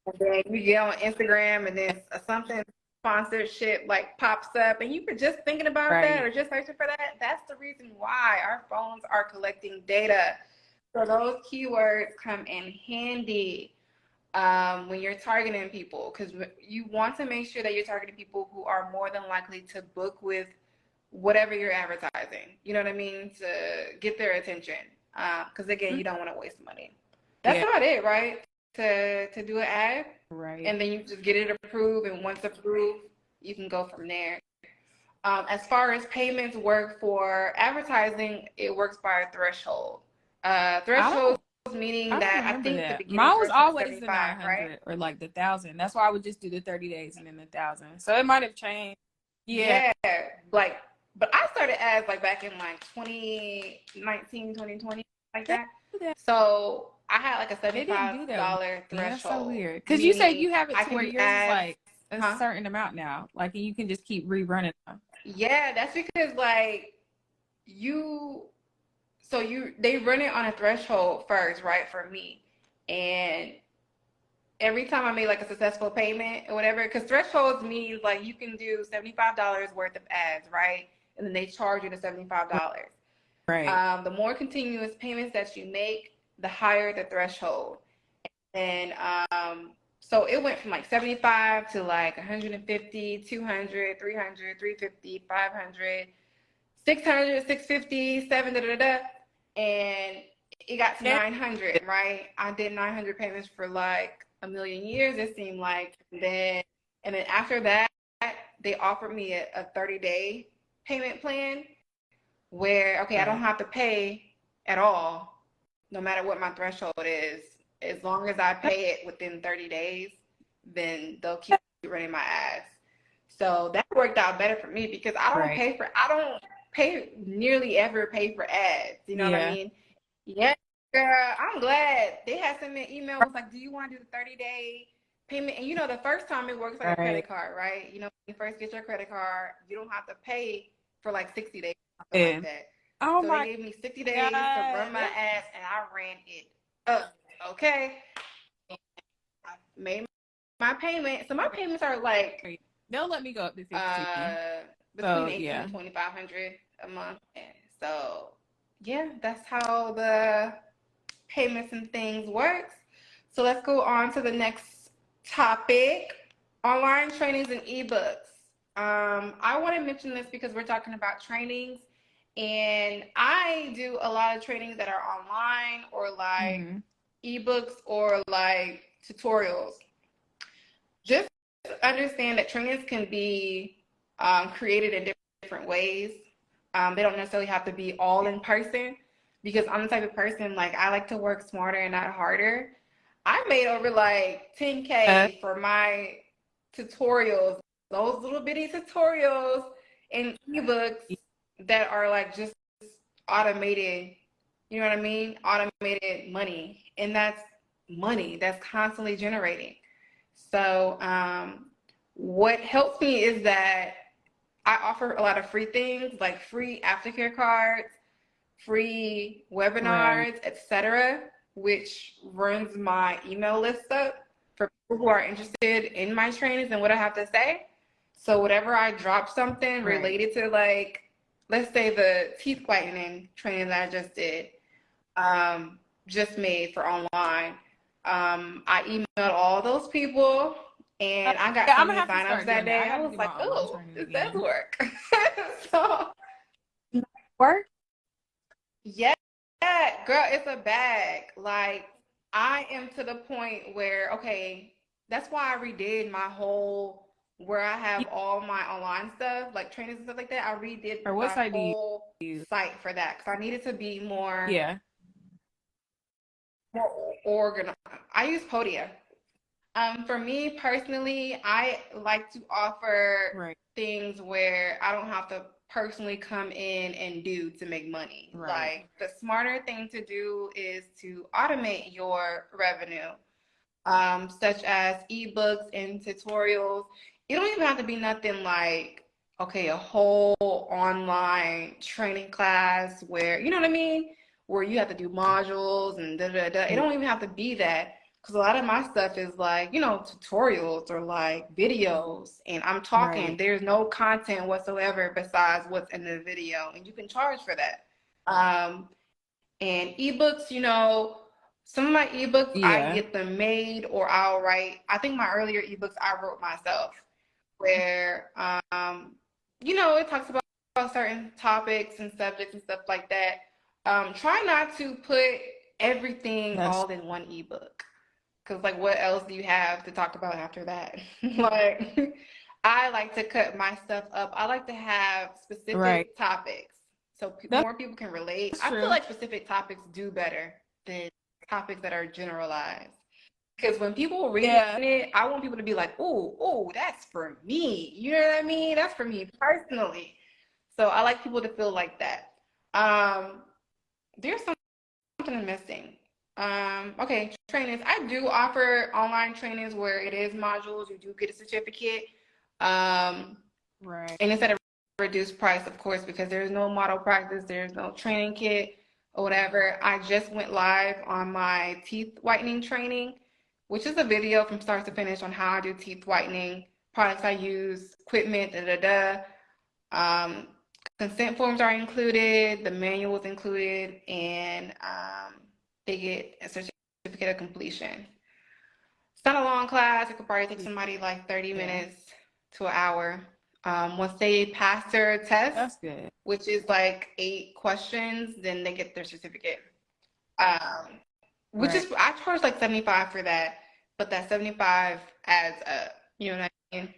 and then you get on Instagram, and then something sponsorship like pops up, and you were just thinking about that right. or just searching for that. That's the reason why our phones are collecting data. So those keywords come in handy when you're targeting people because you want to make sure that you're targeting people who are more than likely to book with whatever you're advertising. You know what I mean? To get their attention. Because again, Mhm. you don't want to waste money. That's Yeah, about it, right? To do an ad, right. and then you just get it approved, and once approved, you can go from there. As far as payments work for advertising, it works by a threshold. I Threshold don't meaning I don't that I remember think the that. beginning Mine was threshold is always the 75, right? 900 or like the 1,000. That's why I would just do the 30 days and then the 1,000. So it might have changed. Yeah. Yeah, like, but I started ads like back in like 2019, 2020, like They that. do that. So I had like a They didn't $75 do that with me. That's so threshold, weird. Because you say meaning you have it I to can where do yours is ads, like a huh? certain amount now. Like you can just keep rerunning them. Yeah, that's because like you, so they run it on a threshold first, right, for me. And every time I made like a successful payment or whatever, because thresholds means like you can do $75 worth of ads, right? And then they charge you the $75. Right. The more continuous payments that you make, the higher the threshold. And so it went from like 75 to like 150, 200, 300, 350, 500 600, 650, 7, da, da, da, and it got to 900, right? I did 900 payments for like a million years, it seemed like. And then after that, they offered me a 30-day payment plan where, okay, I don't have to pay at all, no matter what my threshold is. As long as I pay it within 30 days, then they'll keep running my ads. So that worked out better for me because I don't pay nearly ever pay for ads. You know what I mean? Yeah, girl, I'm glad they had sent me an email. Was like, do you want to do the 30-day payment? And you know, the first time it works like a credit card, right? You know, when you first get your credit card, you don't have to pay for like 60 days, something like that. Oh So my they gave me 60 days to run my ads, and I ran it up. Okay, and I made my payment. So my payments are like they'll let me go up to 50. Between 18 and 2,500 a month. And so yeah, that's how the payments and things works. So let's go on to the next topic: online trainings and ebooks. I want to mention this because we're talking about trainings, and I do a lot of trainings that are online or like ebooks or like tutorials. Just understand that trainings can be created in different ways. They don't necessarily have to be all in person because I'm the type of person, like, I like to work smarter and not harder. I made over like 10K for my tutorials, those little bitty tutorials and ebooks that are like just automated, you know what I mean? Automated money. And that's money that's constantly generating. So what helps me is that I offer a lot of free things like free aftercare cards, free webinars, etc., which runs my email list up for people who are interested in my trainings and what I have to say. So whatever I drop something related to, like, let's say the teeth whitening training that I just did, just made for online. I emailed all those people and I got so many signups that day. I was like, oh, this does work. So work? yeah, girl, it's a bag. Like, I am to the point where, okay, that's why I redid my whole, where I have all my online stuff, like trainings and stuff like that. I redid my whole site for that because I needed to be more organized. I use Podia. For me personally, I like to offer things where I don't have to personally come in and do to make money. Like, the smarter thing to do is to automate your revenue, such as ebooks and tutorials. You don't even have to be nothing like, okay, a whole online training class where, you know what I mean? Where you have to do modules and da da da. It don't even have to be that. Because a lot of my stuff is like, you know, tutorials or like videos. And I'm talking, there's no content whatsoever besides what's in the video. And you can charge for that. And ebooks, you know, some of my ebooks, I get them made or I'll write. I think my earlier ebooks I wrote myself where, you know, it talks about certain topics and subjects and stuff like that. Try not to put everything all in one ebook. Because, like, what else do you have to talk about after that? Like, I like to cut my stuff up. I like to have specific topics so more people can relate. I feel like specific topics do better than topics that are generalized. Because when people read it, I want people to be like, "Ooh, that's for me." You know what I mean? That's for me personally. So I like people to feel like that. There's something missing. Okay, trainings. I do offer online trainings where it is modules. You do get a certificate. And it's at a reduced price, of course, because there's no model practice, there's no training kit or whatever. I just went live on my teeth whitening training, which is a video from start to finish on how I do teeth whitening, products I use, equipment, da da da. Consent forms are included, the manual is included, and they get a certificate of completion. It's not a long class. It could probably take somebody like 30 minutes to an hour. Once they pass their test, That's good. which is like 8 questions, then they get their certificate. Um, which Right. is I charge like 75 for that, but that 75 adds up. You know what I mean?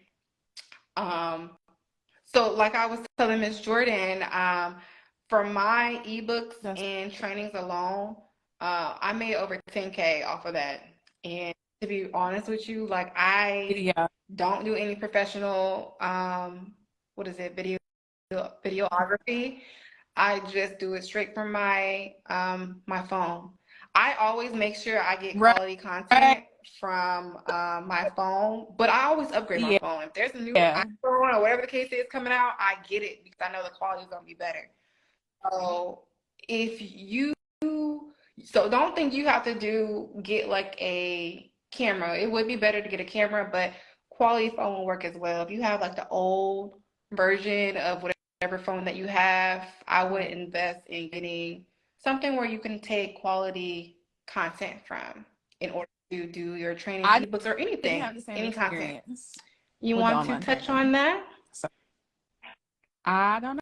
Um, so like I was telling Miss Jordan, for my ebooks That's and trainings alone, I made over 10K off of that. And to be honest with you, like I yeah. don't do any professional, what is it, videography. I just do it straight from my phone. I always make sure I get Right. quality content from my phone, but I always upgrade my Yeah. phone. If there's a new Yeah. iPhone or whatever the case is coming out, I get it because I know the quality is gonna be better. So if you so don't think you have to get like a camera. It would be better to get a camera, but quality phone will work as well. If you have like the old version of whatever phone that you have, I would invest in getting something where you can take quality content from in order to do your trainings, I ebooks, or didn't anything, have the same any content. experience You with the want to online touch training. on that? So I don't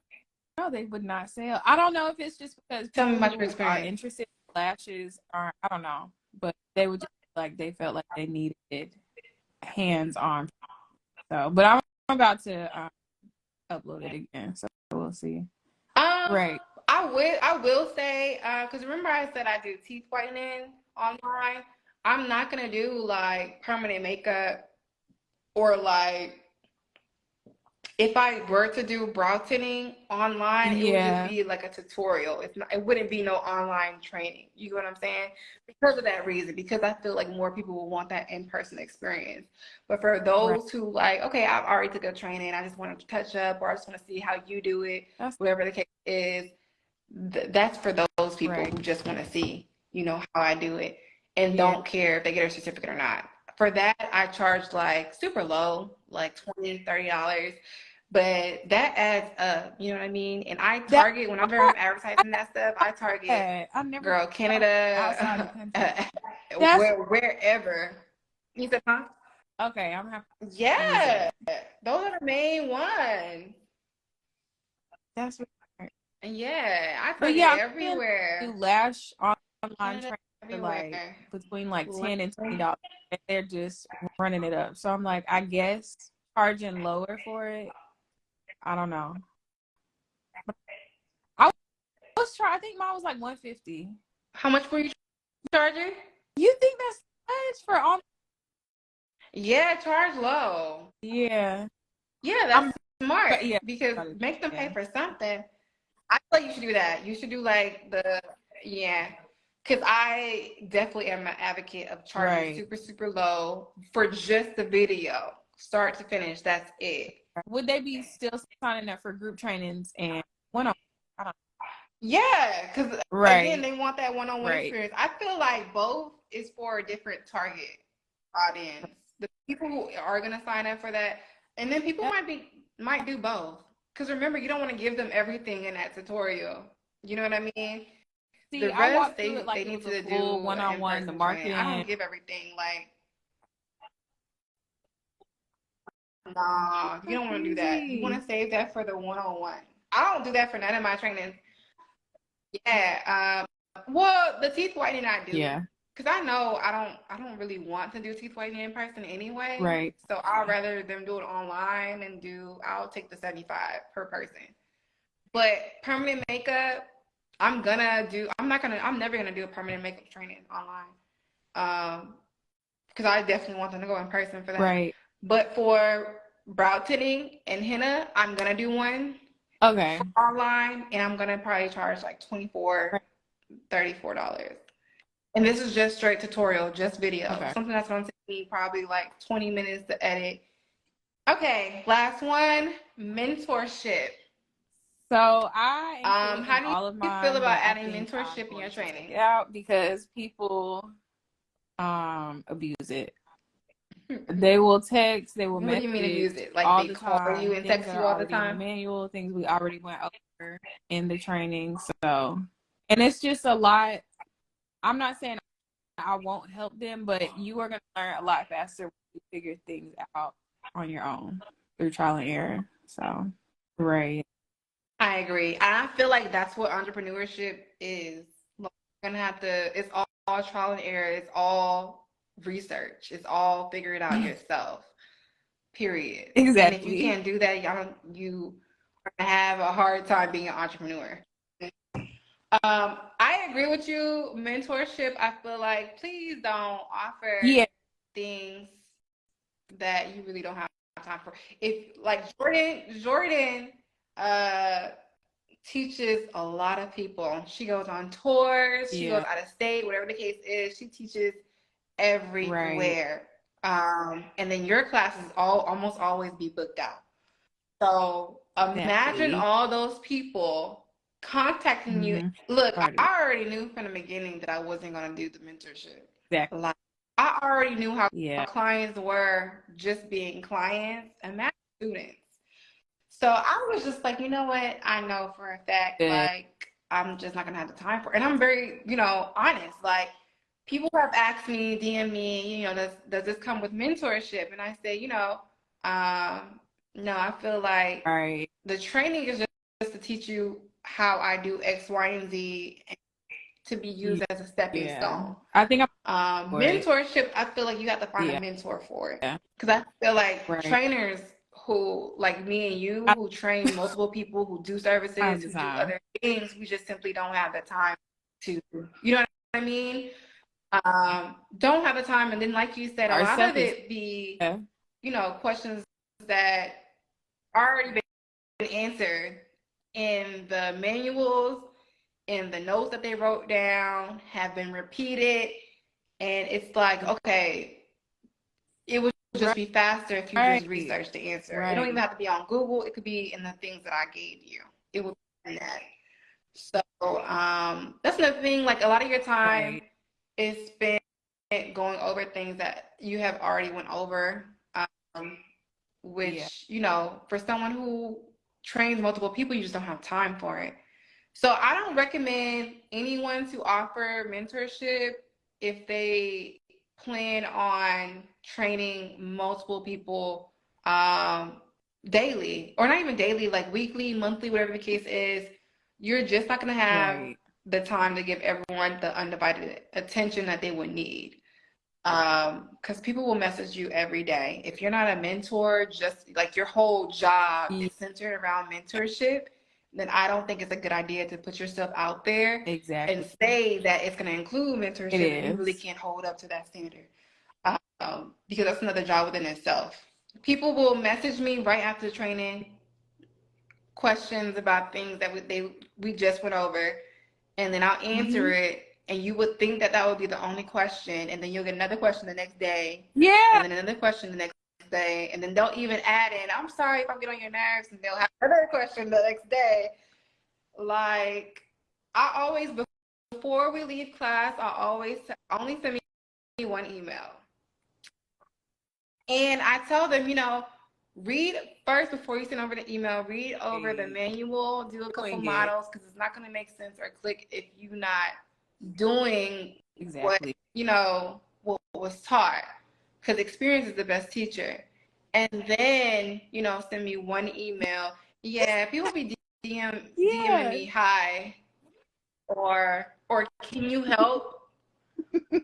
know. They would not sell. I don't know if it's just because Tell me people about your who are experience. interested in lashes are, I don't know, but they would just like they felt like they needed hands on. So, but I'm about to upload it again, so we'll see. Um, Right. I will say, because remember I said I do teeth whitening online. I'm not gonna do like permanent makeup or like if I were to do brow tinting online, it would just Yeah. be like a tutorial. It wouldn't be no online training. You know what I'm saying? Because of that reason, because I feel like more people will want that in-person experience. But for Right. those who like, okay, I've already took a training, I just want to touch up, or I just want to see how you do it, That's whatever the case is, that's for those people right. who just want to see, how I do it and Yeah. don't care if they get a certificate or not. For that, I charge like super low, like $20, $30. But that adds up, you know what I mean? And I That target, whenever I'm advertising that stuff, I target, I never girl, outside the Canada, country. That's wherever. You said, huh? okay. I'm gonna have to use Yeah, it. those are the main ones. That's right. Yeah, I But target yeah, I'm seeing do everywhere. lash online Canada, training for like everywhere. between like Like, $10 and $20, and they're just running it up. So I'm like, I guess charging lower for it. I don't know. I was trying. I think mine was like 150. how much were you charging? You think that's much for all? Yeah, charge low. Yeah, Yeah, I'm. that's smart But yeah, because make them pay yeah, for something. I feel like you should do that. You should do like yeah, because I definitely am an advocate of charging right. super, super low for just the video, start to finish. That's it. Would they be still signing up for group trainings and one on? I don't. Yeah, because again, Right, they want that one-on-one right. experience. I feel like both is for a different target audience. The people who are gonna sign up for that, and then people That, might do both. Because remember, you don't want to give them everything in that tutorial. You know what I mean? see, The I rest walked through it like they it need was a to full do one-on-one, the in-person training. I marketing. don't give everything like, nah, you That's don't want to do that. You want crazy. to save that for the one-on-one. I don't do that for none of my trainings. Yeah. Well, the teeth whitening I do, Yeah, because I know I don't really want to do teeth whitening in person anyway. right. So I'd rather them do it online and I'll take the 75 per person. But permanent makeup, I'm never gonna do a permanent makeup training online. Because I definitely want them to go in person for that. Right. But for brow tinting and henna, I'm gonna do one Okay. online and I'm gonna probably charge like 24 Right. $34. And this is just straight tutorial, just video. Okay. Something that's gonna take me probably like 20 minutes to edit. Okay, last one, mentorship. So I include in How do all of you feel mine, about but I adding think I'm mentorship in going your to take it training? out because people abuse it. They will text, they will What do you mean to message use it? Like all they the call you time, and things text that you are all the already in the time? manual, things we already went over in the training. So, and it's just a lot. I'm not saying I won't help them, but you are going to learn a lot faster when you figure things out on your own through trial and error. So, right. I agree. I feel like that's what entrepreneurship is. Like, you're gonna have to, it's all trial and error. It's all research. It's all figure it out yourself. Period. And if you Exactly. can't do that, you are gonna have a hard time being an entrepreneur. I agree with you. Mentorship, I feel like please don't offer Yeah. things that you really don't have time for. If like Jordan uh teaches a lot of people. She goes on tours, she goes Yeah. out of state, whatever the case is, she teaches Right. everywhere. And then your classes almost always be booked out. So imagine Exactly. all those people contacting you. Mm-hmm. Look, Started. I already knew from the beginning that I wasn't gonna do the mentorship. Exactly. Like I already knew how Yeah. clients were just being clients. Imagine students. So I was just like, you know what? I know for a fact, Good. like, I'm just not gonna have the time for it. And I'm very, honest. Like, people have asked me, DM me, does this come with mentorship? And I say, no, I feel like Right. the training is just to teach you how I do X, Y, and Z and to be used as a stepping Yeah. stone. I think I'm for it. Mentorship, I feel like you have to find a Yeah. mentor for it. Yeah. Because I feel like Right. trainers who, like me and you, who train multiple people, who do All services, the who do time. other things, we just simply don't have the time to, you know what I mean? Don't have the time. And then, like you said, a lot Ourself of is it be, yeah. questions that already been answered in the manuals, in the notes that they wrote down, have been repeated. And it's like, okay, it would just be faster if you just Right. research the answer. It don't even Right. have to be on Google. It could be in the things that I gave you. It would be in that. So that's another thing. Like a lot of your time Right. is spent going over things that you have already went over, um, Yeah. which for someone who trains multiple people, you just don't have time for it. So I don't recommend anyone to offer mentorship if they plan on training multiple people daily, or not even daily, like weekly, monthly, whatever the case is. You're just not going to have Right. the time to give everyone the undivided attention that they would need. Because people will message you every day. If you're not a mentor, just like your whole job Yeah. is centered around mentorship, then I don't think it's a good idea to put yourself out there and Exactly. say that it's going to include It mentorship and you really is. can't hold up to that standard. Because that's another job within itself. People will message me right after the training, questions about things that we just went over, and then I'll answer Mm-hmm. it, and you would think that that would be the only question, and then you'll get another question the next day, Yeah. and then another question the next day, and then they'll even add in, I'm sorry if I'm getting on your nerves, and they'll have another question the next day. Like, I always, before we leave class, I always only send me one email. And I tell them, read first before you send over the email, read over the manual, do a couple Doing it. models, because it's not going to make sense or click if you're not doing what, Exactly. what was taught. Because experience is the best teacher. And then, send me one email. Yeah, people be DMing Yeah. me, hi, or can you help?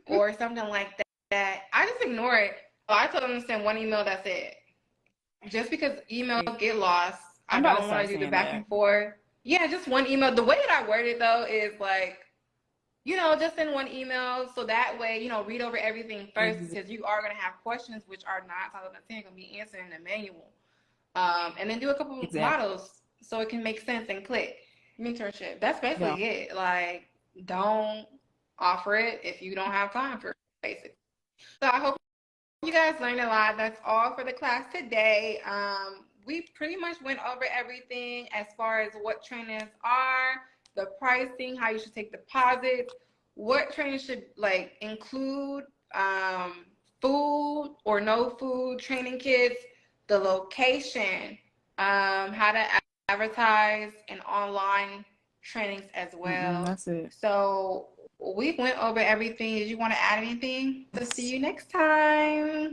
Or something like that. I just ignore it. So I told them to send one email, that's it. Just because emails get lost, I I'm about to don't want start to do the saying back that. and forth. Yeah, just one email. The way that I word it though is like, just send one email so that way, read over everything first, because you are going to have questions which are not going to be answered in the manual. And then do a couple Exactly. models so it can make sense and click. Mentorship. That's No. basically it. Like, don't offer it if you don't have time for it, basically. So I hope you guys learned a lot. That's all for the class today. We pretty much went over everything as far as what trainings are, the pricing, how you should take deposits, what trainings should like include food or no food training kits, the location, how to advertise and online trainings as well. That's it. So we went over everything. Did you want to add anything? To see you next time.